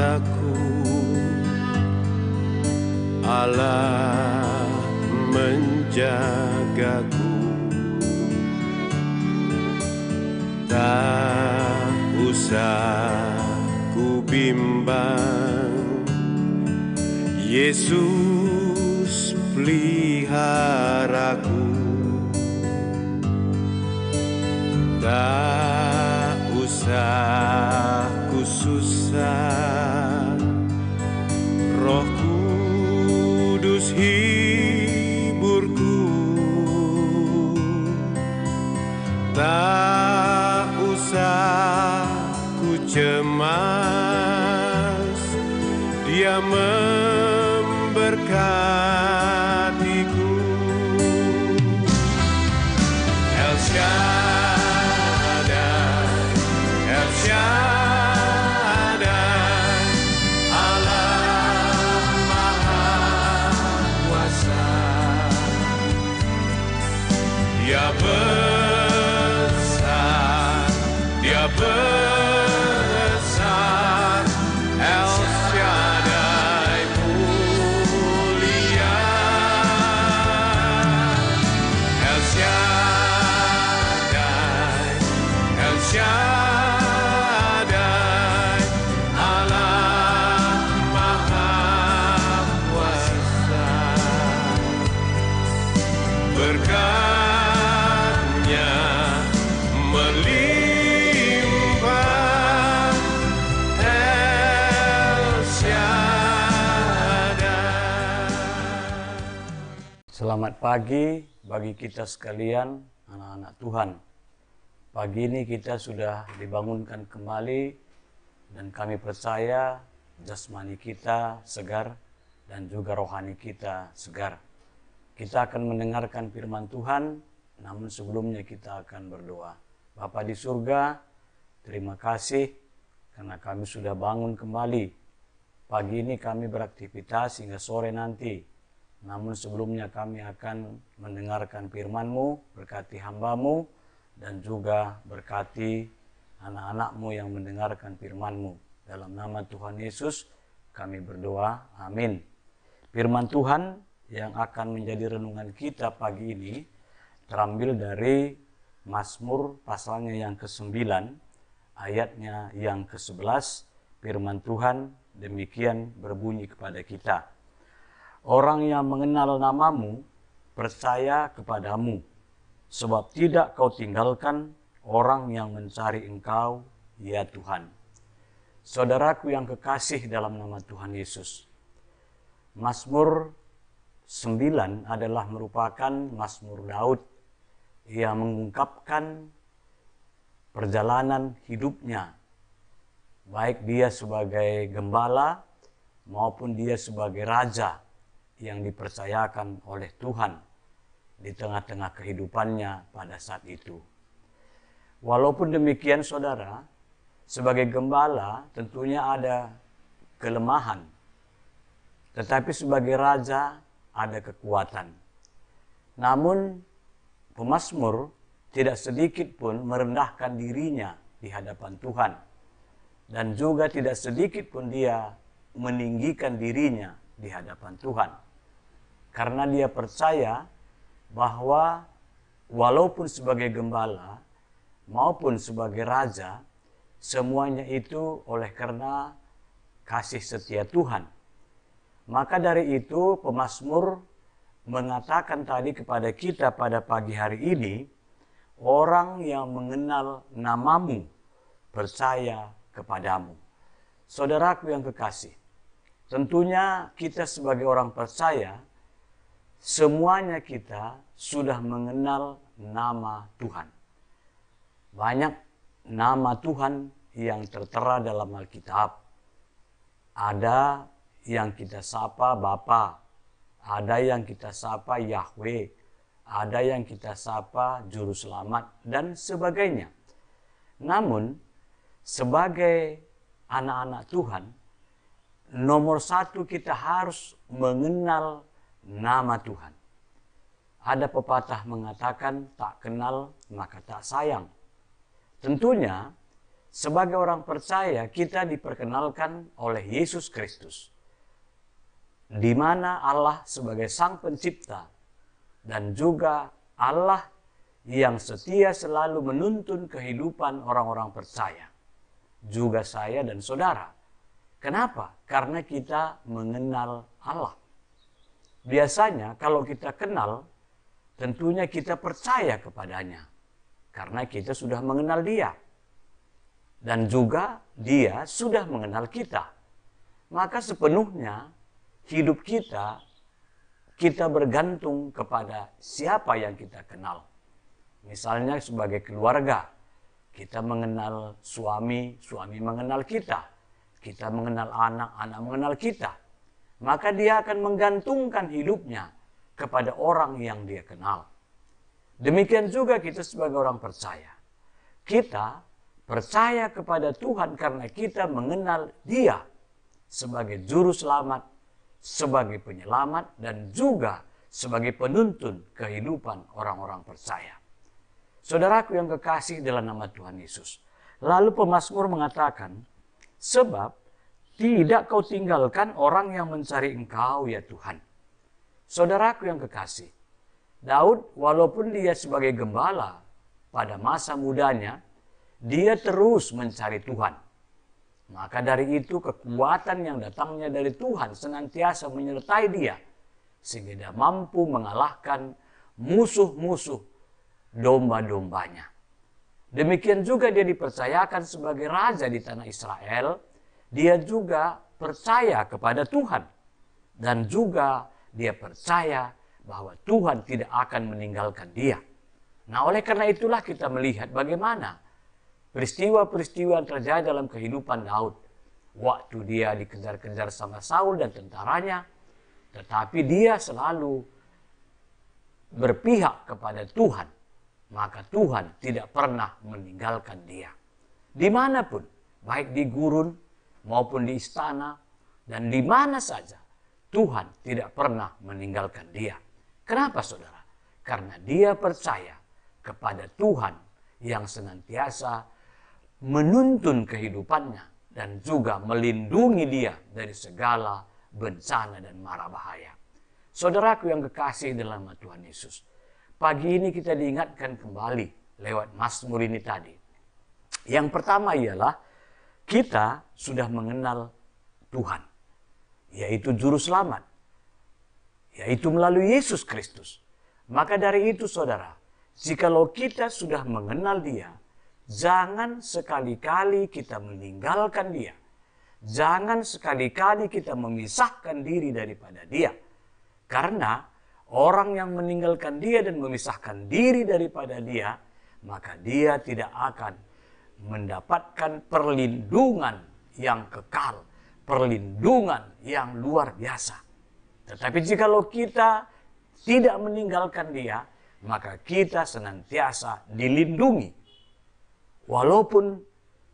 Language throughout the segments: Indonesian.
cintaku, Allah menjagaku. Tak usah ku bimbang, Yesus peliharaku. Tak usah ku susah, Roh Kudus hiburku. Tak usah ku cemas, Dia memberkatiku. El Shaddai, El Shaddai, Allah Maha Kuasa. Dia besar, Dia besar, El Shaddai mulia. El Shaddai, El Shaddai, Allah Maha Kuasa. Berkat-Nya melimpah, El Shaddai. Selamat pagi bagi kita sekalian, anak-anak Tuhan. Pagi ini kita sudah dibangunkan kembali dan kami percaya jasmani kita segar dan juga rohani kita segar. Kita akan mendengarkan firman Tuhan, namun sebelumnya kita akan berdoa. Bapa di surga, terima kasih karena kami sudah bangun kembali. Pagi ini kami beraktivitas hingga sore nanti. Namun sebelumnya kami akan mendengarkan firman-Mu, berkati hamba-Mu, dan juga berkati anak-anak-Mu yang mendengarkan firman-Mu. Dalam nama Tuhan Yesus kami berdoa, amin. Firman Tuhan yang akan menjadi renungan kita pagi ini terambil dari Mazmur pasalnya yang ke-9, ayatnya yang ke-11. Firman Tuhan demikian berbunyi kepada kita. Orang yang mengenal nama-Mu percaya kepadamu, sebab tidak Kau tinggalkan orang yang mencari Engkau, ya Tuhan. Saudaraku yang kekasih dalam nama Tuhan Yesus, Mazmur 9 adalah merupakan Mazmur Daud yang mengungkapkan perjalanan hidupnya, baik dia sebagai gembala maupun dia sebagai raja yang dipercayakan oleh Tuhan di tengah-tengah kehidupannya pada saat itu. Walaupun demikian saudara, sebagai gembala tentunya ada kelemahan, tetapi sebagai raja ada kekuatan. Namun pemazmur tidak sedikit pun merendahkan dirinya di hadapan Tuhan, dan juga tidak sedikit pun dia meninggikan dirinya di hadapan Tuhan. Karena dia percaya bahwa walaupun sebagai gembala maupun sebagai raja, semuanya itu oleh karena kasih setia Tuhan. Maka dari itu pemazmur mengatakan tadi kepada kita pada pagi hari ini, orang yang mengenal nama-Mu percaya kepadamu. Saudaraku yang kekasih, tentunya kita sebagai orang percaya, semuanya kita sudah mengenal nama Tuhan. Banyak nama Tuhan yang tertera dalam Alkitab. Ada yang kita sapa Bapa, ada yang kita sapa Yahweh, ada yang kita sapa Juru Selamat, dan sebagainya. Namun, sebagai anak-anak Tuhan, nomor satu kita harus mengenal nama Tuhan. Ada pepatah mengatakan tak kenal maka tak sayang. Tentunya Sebagai orang percaya, kita diperkenalkan oleh Yesus Kristus, di mana Allah sebagai Sang Pencipta dan juga Allah yang setia selalu menuntun kehidupan orang-orang percaya, juga saya dan saudara. Kenapa? Karena kita mengenal Allah. Biasanya kalau kita kenal, tentunya kita percaya kepadanya, karena kita sudah mengenal Dia. Dan juga Dia sudah mengenal kita. Maka sepenuhnya hidup kita bergantung kepada siapa yang kita kenal. Misalnya sebagai keluarga, kita mengenal suami, suami mengenal kita. Kita mengenal anak, anak mengenal kita. Maka dia akan menggantungkan hidupnya kepada orang yang dia kenal. Demikian juga kita sebagai orang percaya. Kita percaya kepada Tuhan karena kita mengenal Dia sebagai juru selamat, sebagai penyelamat, dan juga sebagai penuntun kehidupan orang-orang percaya. Saudaraku yang kekasih dalam nama Tuhan Yesus. Lalu pemazmur mengatakan, sebab tidak kau tinggalkan orang yang mencari Engkau ya Tuhan. Saudaraku yang kekasih, Daud walaupun dia sebagai gembala pada masa mudanya, dia terus mencari Tuhan. Maka dari itu kekuatan yang datangnya dari Tuhan senantiasa menyertai dia, sehingga dia mampu mengalahkan musuh-musuh domba-dombanya. Demikian juga dia dipercayakan sebagai raja di tanah Israel. Dia juga percaya kepada Tuhan. Dan juga dia percaya bahwa Tuhan tidak akan meninggalkan dia. Nah, oleh karena itulah kita melihat bagaimana peristiwa-peristiwa yang terjadi dalam kehidupan Daud. Waktu dia dikejar-kejar sama Saul dan tentaranya, tetapi dia selalu berpihak kepada Tuhan. Maka Tuhan tidak pernah meninggalkan dia. Dimanapun, baik di gurun maupun di istana, dan di mana saja, Tuhan tidak pernah meninggalkan dia. Kenapa saudara? Karena dia percaya kepada Tuhan yang senantiasa menuntun kehidupannya dan juga melindungi dia dari segala bencana dan mara bahaya. Saudaraku yang kekasih dalam nama Tuhan Yesus, pagi ini kita diingatkan kembali lewat Mazmur ini tadi. Yang pertama ialah kita sudah mengenal Tuhan, yaitu Juru Selamat, yaitu melalui Yesus Kristus. Maka dari itu saudara, jikalau kita sudah mengenal Dia, jangan sekali-kali kita meninggalkan Dia. Jangan sekali-kali kita memisahkan diri daripada Dia. Karena orang yang meninggalkan Dia dan memisahkan diri daripada Dia, maka dia tidak akan mendapatkan perlindungan yang kekal, perlindungan yang luar biasa. Tetapi jikalau kita tidak meninggalkan Dia, maka kita senantiasa dilindungi. Walaupun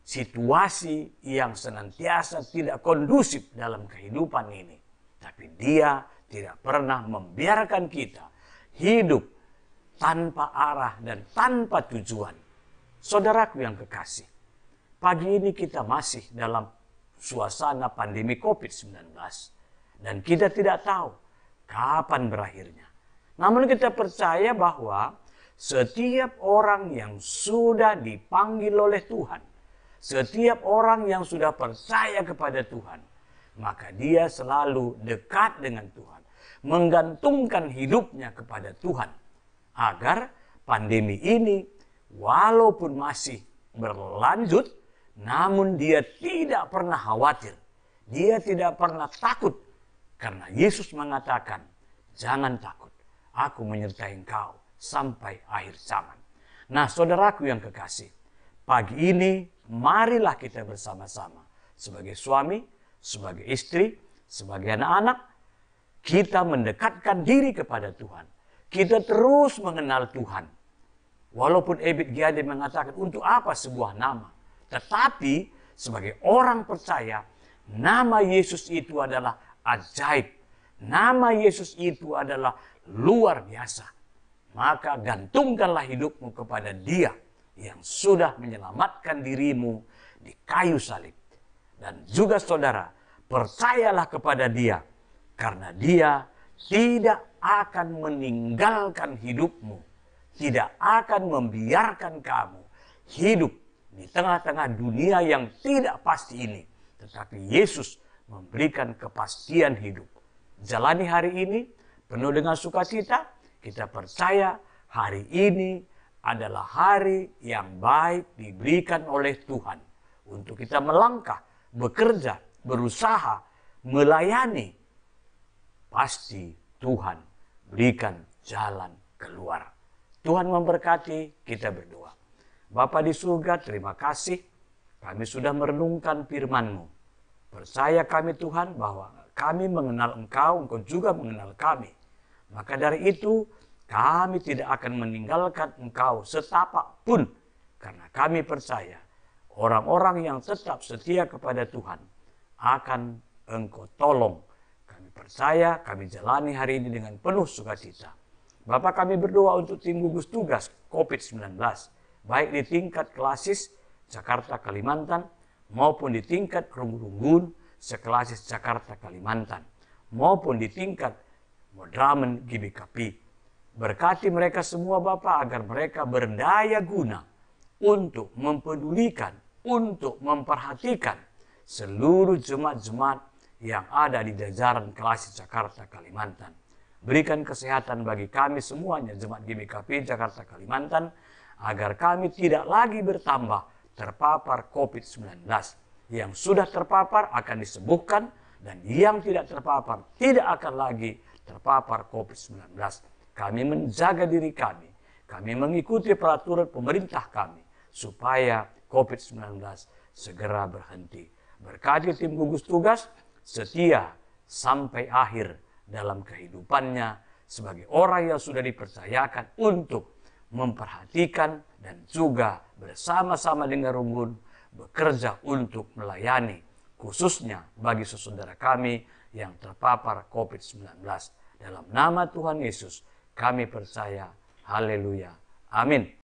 situasi yang senantiasa tidak kondusif dalam kehidupan ini, tapi Dia tidak pernah membiarkan kita hidup tanpa arah dan tanpa tujuan. Saudaraku yang kekasih, pagi ini kita masih dalam suasana pandemi COVID-19 dan kita tidak tahu kapan berakhirnya. Namun kita percaya bahwa setiap orang yang sudah dipanggil oleh Tuhan, setiap orang yang sudah percaya kepada Tuhan, maka dia selalu dekat dengan Tuhan, menggantungkan hidupnya kepada Tuhan, agar pandemi ini walaupun masih berlanjut, namun dia tidak pernah khawatir, dia tidak pernah takut, karena Yesus mengatakan, jangan takut, aku menyertai engkau sampai akhir zaman. Nah, saudaraku yang kekasih, pagi ini marilah kita bersama-sama sebagai suami, sebagai istri, sebagai anak-anak, kita mendekatkan diri kepada Tuhan. Kita terus mengenal Tuhan. Walaupun Ebed Giade mengatakan untuk apa sebuah nama, tetapi sebagai orang percaya, nama Yesus itu adalah ajaib. Nama Yesus itu adalah luar biasa. Maka gantungkanlah hidupmu kepada Dia yang sudah menyelamatkan dirimu di kayu salib. Dan juga saudara, percayalah kepada Dia, karena Dia tidak akan meninggalkan hidupmu, tidak akan membiarkan kamu hidup di tengah-tengah dunia yang tidak pasti ini. Tetapi Yesus memberikan kepastian hidup. Jalani hari ini penuh dengan sukacita. Kita percaya hari ini adalah hari yang baik diberikan oleh Tuhan untuk kita melangkah, bekerja, berusaha, melayani. Pasti Tuhan berikan jalan keluar. Tuhan memberkati, kita berdoa. Bapa di surga, terima kasih kami sudah merenungkan firman-Mu. Percaya kami Tuhan bahwa kami mengenal Engkau, Engkau juga mengenal kami. Maka dari itu kami tidak akan meninggalkan Engkau setapak pun. Karena kami percaya orang-orang yang tetap setia kepada Tuhan akan Engkau tolong. Kami percaya, kami jalani hari ini dengan penuh sukacita. Bapak, kami berdoa untuk tim gugus tugas COVID-19, baik di tingkat klasis Jakarta Kalimantan maupun di tingkat Runggun seklasis Jakarta Kalimantan maupun di tingkat Madramen GBKP. Berkati mereka semua Bapak agar mereka berdaya guna untuk mempedulikan, untuk memperhatikan seluruh jemaat-jemaat yang ada di jajaran klasis Jakarta Kalimantan. Berikan kesehatan bagi kami semuanya, jemaat GBKP Jakarta Kalimantan, agar kami tidak lagi bertambah terpapar COVID-19. Yang sudah terpapar akan disembuhkan, dan yang tidak terpapar tidak akan lagi terpapar COVID-19. Kami menjaga diri kami mengikuti peraturan pemerintah kami, supaya COVID-19 segera berhenti. Berkati tim gugus tugas setia sampai akhir dalam kehidupannya sebagai orang yang sudah dipercayakan untuk memperhatikan dan juga bersama-sama dengan Runggun bekerja untuk melayani, khususnya bagi saudara kami yang terpapar COVID-19. Dalam nama Tuhan Yesus kami percaya. Haleluya. Amin.